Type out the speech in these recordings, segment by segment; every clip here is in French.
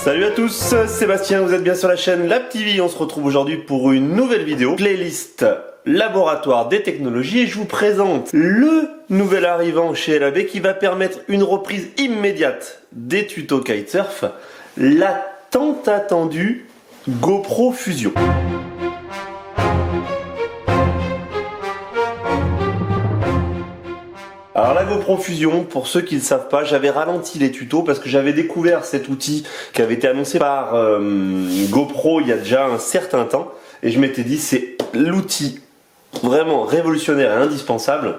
Salut à tous, Sébastien, vous êtes bien sur la chaîne LabTV. On se retrouve aujourd'hui pour une nouvelle vidéo, playlist laboratoire des technologies, et je vous présente le nouvel arrivant chez LAB qui va permettre une reprise immédiate des tutos kitesurf, la tant attendue GoPro Fusion. Alors la GoPro Fusion, pour ceux qui ne le savent pas, j'avais ralenti les tutos parce que j'avais découvert cet outil qui avait été annoncé par GoPro il y a déjà un certain temps, et je m'étais dit c'est l'outil vraiment révolutionnaire et indispensable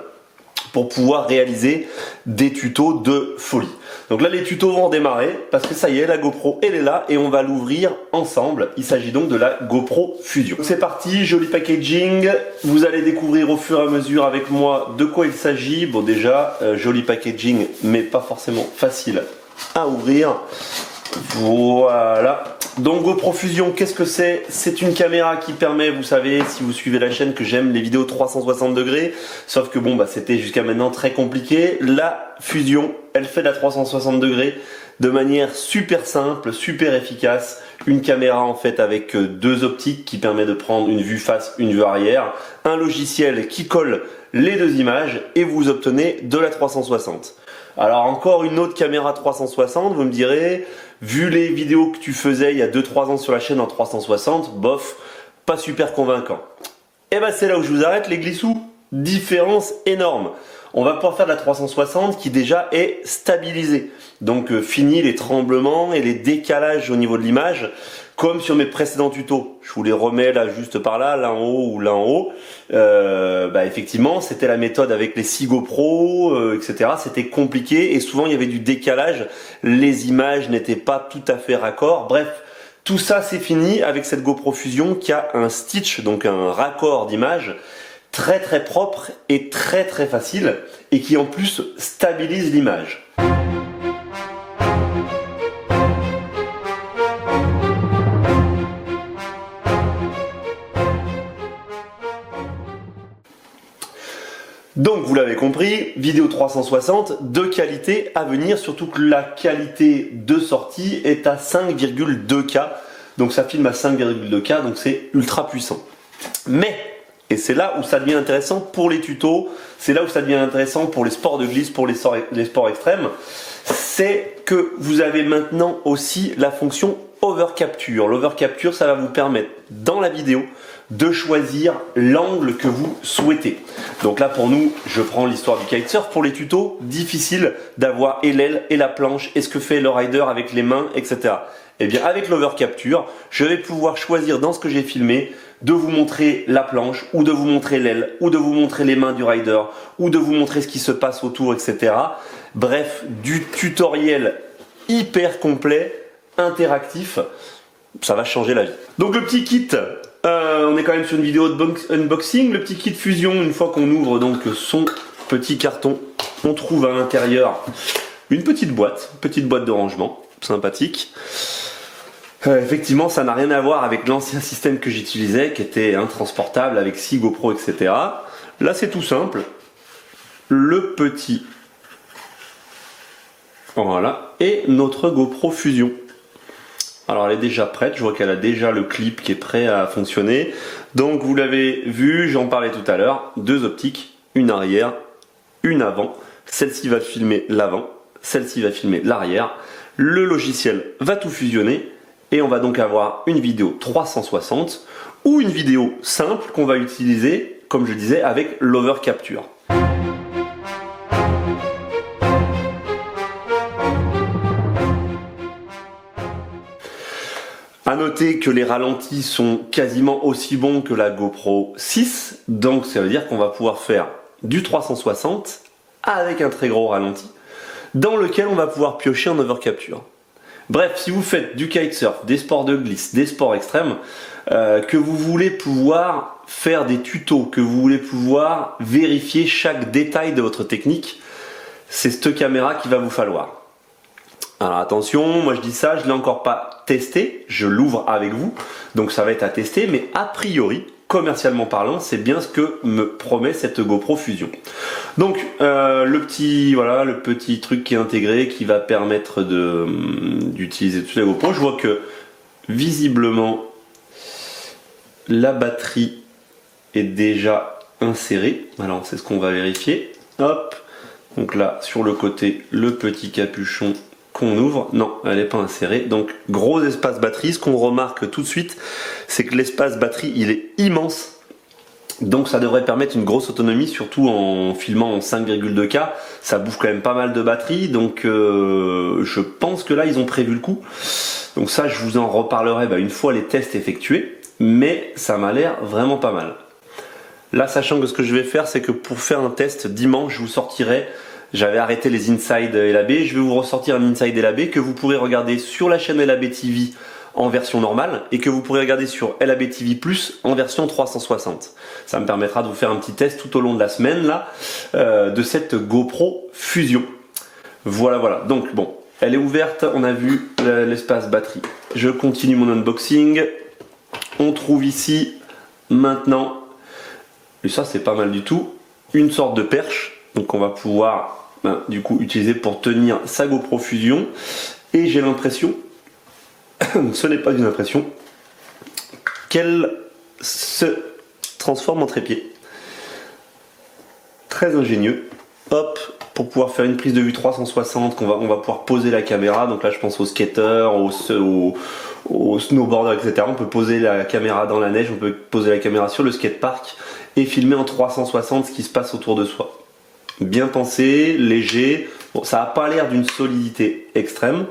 pour pouvoir réaliser des tutos de folie. Donc là les tutos vont redémarrer parce que ça y est, la GoPro elle est là et on va l'ouvrir ensemble. Il s'agit donc de la GoPro Fusion. C'est parti, joli packaging. Vous allez découvrir au fur et à mesure avec moi de quoi il s'agit. Bon déjà, joli packaging mais pas forcément facile à ouvrir. Voilà. Donc GoPro Fusion, qu'est-ce que c'est? C'est une caméra qui permet, vous savez, si vous suivez la chaîne, que j'aime les vidéos 360 degrés, sauf que bon, bah, c'était jusqu'à maintenant très compliqué. La Fusion, elle fait de la 360 degrés de manière super simple, super efficace. Une caméra en fait avec deux optiques qui permet de prendre une vue face, une vue arrière, un logiciel qui colle les deux images et vous obtenez de la 360. Alors encore une autre caméra 360, vous me direz, vu les vidéos que tu faisais il y a 2-3 ans sur la chaîne en 360, bof, pas super convaincant. Et ben c'est là où je vous arrête les glissous, différence énorme. On va pouvoir faire de la 360 qui déjà est stabilisée. Donc fini les tremblements et les décalages au niveau de l'image, comme sur mes précédents tutos. Je vous les remets là juste par là, l'un en haut ou l'un en haut. Effectivement, c'était la méthode avec les 6 GoPro, etc. C'était compliqué et souvent il y avait du décalage. Les images n'étaient pas tout à fait raccord. Bref, tout ça c'est fini avec cette GoPro Fusion qui a un stitch, donc un raccord d'image très très propre et très très facile et qui en plus stabilise l'image. Donc vous l'avez compris, vidéo 360 de qualité à venir, surtout que la qualité de sortie est à 5,2K, donc ça filme à 5,2K, donc c'est ultra puissant. Mais, et c'est là où ça devient intéressant pour les tutos, c'est là où ça devient intéressant pour les sports de glisse, pour les sports extrêmes, c'est que vous avez maintenant aussi la fonction overcapture. L'overcapture, ça va vous permettre dans la vidéo de choisir l'angle que vous souhaitez. Donc là pour nous, je prends l'histoire du kitesurf. Pour les tutos, difficile d'avoir et l'aile et la planche et ce que fait le rider avec les mains, etc. Et bien avec l'overcapture, je vais pouvoir choisir dans ce que j'ai filmé de vous montrer la planche ou de vous montrer l'aile ou de vous montrer les mains du rider ou de vous montrer ce qui se passe autour, etc. Bref, du tutoriel hyper complet, interactif, ça va changer la vie. Donc le petit kit, on est quand même sur une vidéo unboxing. Le petit kit Fusion, une fois qu'on ouvre donc son petit carton, on trouve à l'intérieur une petite boîte de rangement, sympathique. Effectivement, ça n'a rien à voir avec l'ancien système que j'utilisais, qui était intransportable avec 6 GoPro, etc. Là, c'est tout simple. Le petit, voilà, et notre GoPro Fusion. Alors elle est déjà prête, je vois qu'elle a déjà le clip qui est prêt à fonctionner. Donc vous l'avez vu, j'en parlais tout à l'heure, deux optiques, une arrière, une avant. Celle-ci va filmer l'avant, celle-ci va filmer l'arrière. Le logiciel va tout fusionner et on va donc avoir une vidéo 360 ou une vidéo simple qu'on va utiliser, comme je disais, avec l'overcapture. A noter que les ralentis sont quasiment aussi bons que la GoPro 6, donc ça veut dire qu'on va pouvoir faire du 360 avec un très gros ralenti, dans lequel on va pouvoir piocher en overcapture. Bref, si vous faites du kitesurf, des sports de glisse, des sports extrêmes, que vous voulez pouvoir faire des tutos, que vous voulez pouvoir vérifier chaque détail de votre technique, c'est cette caméra qu'il va vous falloir. Alors attention, moi je dis ça, je ne l'ai encore pas testé, je l'ouvre avec vous, donc ça va être à tester, mais a priori, commercialement parlant, c'est bien ce que me promet cette GoPro Fusion. Donc le petit truc qui est intégré, qui va permettre d'utiliser toute la GoPro. Je vois que visiblement la batterie est déjà insérée. Alors c'est ce qu'on va vérifier. Hop. Donc là sur le côté, le petit capuchon qu'on ouvre. Non, elle n'est pas insérée. Donc gros espace batterie. Ce qu'on remarque tout de suite, c'est que l'espace batterie il est immense. Donc ça devrait permettre une grosse autonomie, surtout en filmant en 5,2K. Ça bouffe quand même pas mal de batterie, donc je pense que là ils ont prévu le coup. Donc ça je vous en reparlerai une fois les tests effectués, mais ça m'a l'air vraiment pas mal. Là, sachant que ce que je vais faire, c'est que pour faire un test dimanche, je vous sortirai, j'avais arrêté les Inside LAB, je vais vous ressortir un Inside LAB que vous pourrez regarder sur la chaîne LAB TV en version normale et que vous pourrez regarder sur LAB TV Plus en version 360. Ça me permettra de vous faire un petit test tout au long de la semaine là de cette GoPro Fusion. Voilà. Donc bon, elle est ouverte, on a vu l'espace batterie. Je continue mon unboxing. On trouve ici maintenant, et ça c'est pas mal du tout, une sorte de perche. Donc on va pouvoir du coup utiliser pour tenir sa GoPro Fusion. Et j'ai l'impression, ce n'est pas une impression, qu'elle se transforme en trépied. Très ingénieux. Hop, pour pouvoir faire une prise de vue 360, on va pouvoir poser la caméra. Donc là je pense aux skateurs, aux snowboarders, etc. On peut poser la caméra dans la neige, on peut poser la caméra sur le skatepark et filmer en 360 ce qui se passe autour de soi. Bien pensé, léger. Bon, ça n'a pas l'air d'une solidité extrême.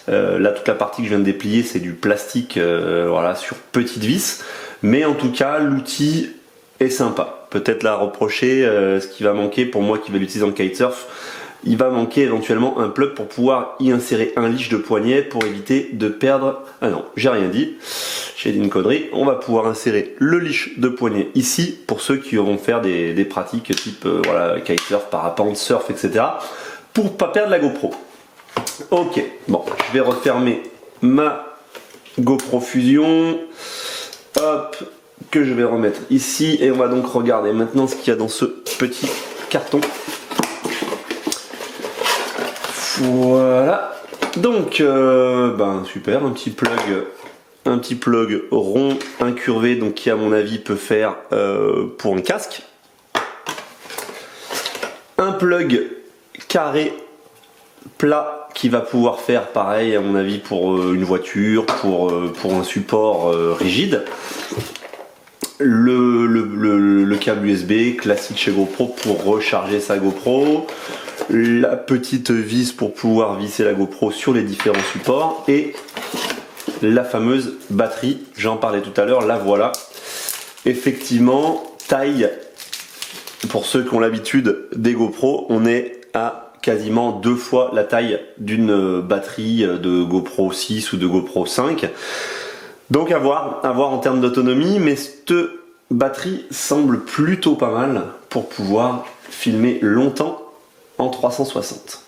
Là, toute la partie que je viens de déplier, c'est du plastique sur petite vis. Mais en tout cas, l'outil est sympa. Peut-être la reprocher, ce qui va manquer pour moi qui vais l'utiliser en kitesurf, il va manquer éventuellement un plug pour pouvoir y insérer un leash de poignet pour éviter de perdre... Ah non, j'ai rien dit. J'ai dit une connerie. On va pouvoir insérer le leash de poignet ici pour ceux qui vont faire des pratiques type kitesurf, parapente, surf, etc. pour pas perdre la GoPro. Ok, bon, je vais refermer ma GoPro Fusion. Hop, que je vais remettre ici. Et on va donc regarder maintenant ce qu'il y a dans ce petit carton. Voilà. Donc, super, un petit plug rond incurvé, donc qui à mon avis peut faire pour un casque. Un plug carré plat qui va pouvoir faire pareil à mon avis pour une voiture, pour un support rigide. Le câble USB classique chez GoPro pour recharger sa GoPro. La petite vis pour pouvoir visser la GoPro sur les différents supports et la fameuse batterie, j'en parlais tout à l'heure, la voilà. Effectivement, taille, pour ceux qui ont l'habitude des GoPro, on est à quasiment 2 fois la taille d'une batterie de GoPro 6 ou de GoPro 5. Donc à voir en termes d'autonomie, mais cette batterie semble plutôt pas mal pour pouvoir filmer longtemps en 360.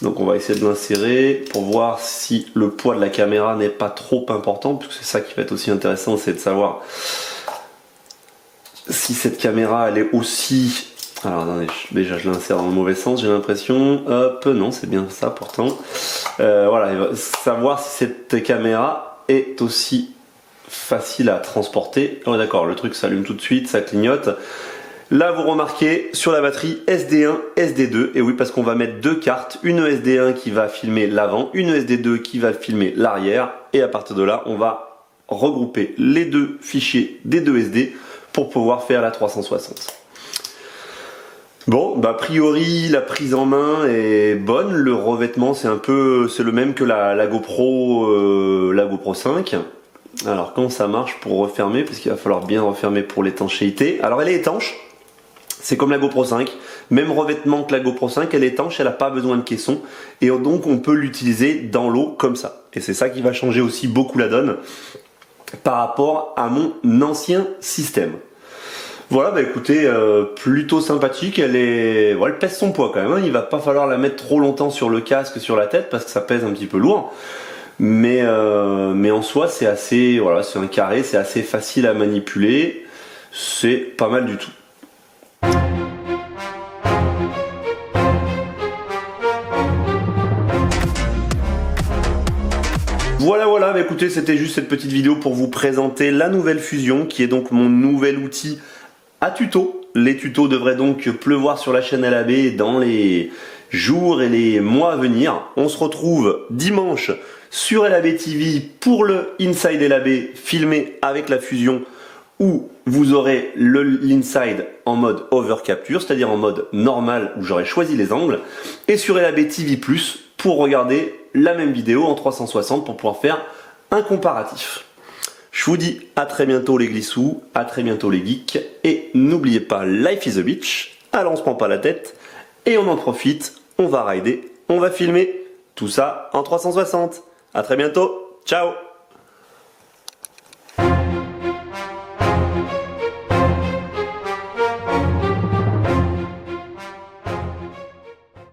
Donc on va essayer de l'insérer pour voir si le poids de la caméra n'est pas trop important, puisque c'est ça qui va être aussi intéressant, c'est de savoir si cette caméra elle est aussi... Alors attendez, déjà je l'insère dans le mauvais sens, j'ai l'impression. Hop, non, c'est bien ça pourtant. Voilà, savoir si cette caméra est aussi facile à transporter. Oh, d'accord, le truc s'allume tout de suite, ça clignote. Là vous remarquez sur la batterie SD1, SD2, et oui parce qu'on va mettre 2 cartes, une SD1 qui va filmer l'avant, une SD2 qui va filmer l'arrière, et à partir de là on va regrouper les deux fichiers des deux SD pour pouvoir faire la 360. Bon, a priori la prise en main est bonne, le revêtement c'est le même que la GoPro 5. Alors comment ça marche pour refermer, parce qu'il va falloir bien refermer pour l'étanchéité. Alors elle est étanche. C'est comme la GoPro 5, même revêtement que la GoPro 5, elle est étanche, elle n'a pas besoin de caisson, et donc on peut l'utiliser dans l'eau comme ça. Et c'est ça qui va changer aussi beaucoup la donne par rapport à mon ancien système. Voilà, écoutez, plutôt sympathique, elle pèse son poids quand même, hein. Il va pas falloir la mettre trop longtemps sur le casque, sur la tête, parce que ça pèse un petit peu lourd. mais en soi c'est assez, voilà, c'est un carré, c'est assez facile à manipuler, c'est pas mal du tout. Voilà, bah écoutez, c'était juste cette petite vidéo pour vous présenter la nouvelle Fusion, qui est donc mon nouvel outil à tuto. Les tutos devraient donc pleuvoir sur la chaîne LAB dans les jours et les mois à venir. On se retrouve dimanche sur LAB TV pour le Inside LAB filmé avec la Fusion, où vous aurez l'inside en mode over capture, c'est-à-dire en mode normal où j'aurai choisi les angles, et sur LAB TV+, pour regarder la même vidéo en 360 pour pouvoir faire un comparatif. Je vous dis à très bientôt les glissous, à très bientôt les geeks, et n'oubliez pas, life is a bitch, alors on se prend pas la tête, et on en profite, on va rider, on va filmer, tout ça en 360. À très bientôt, ciao!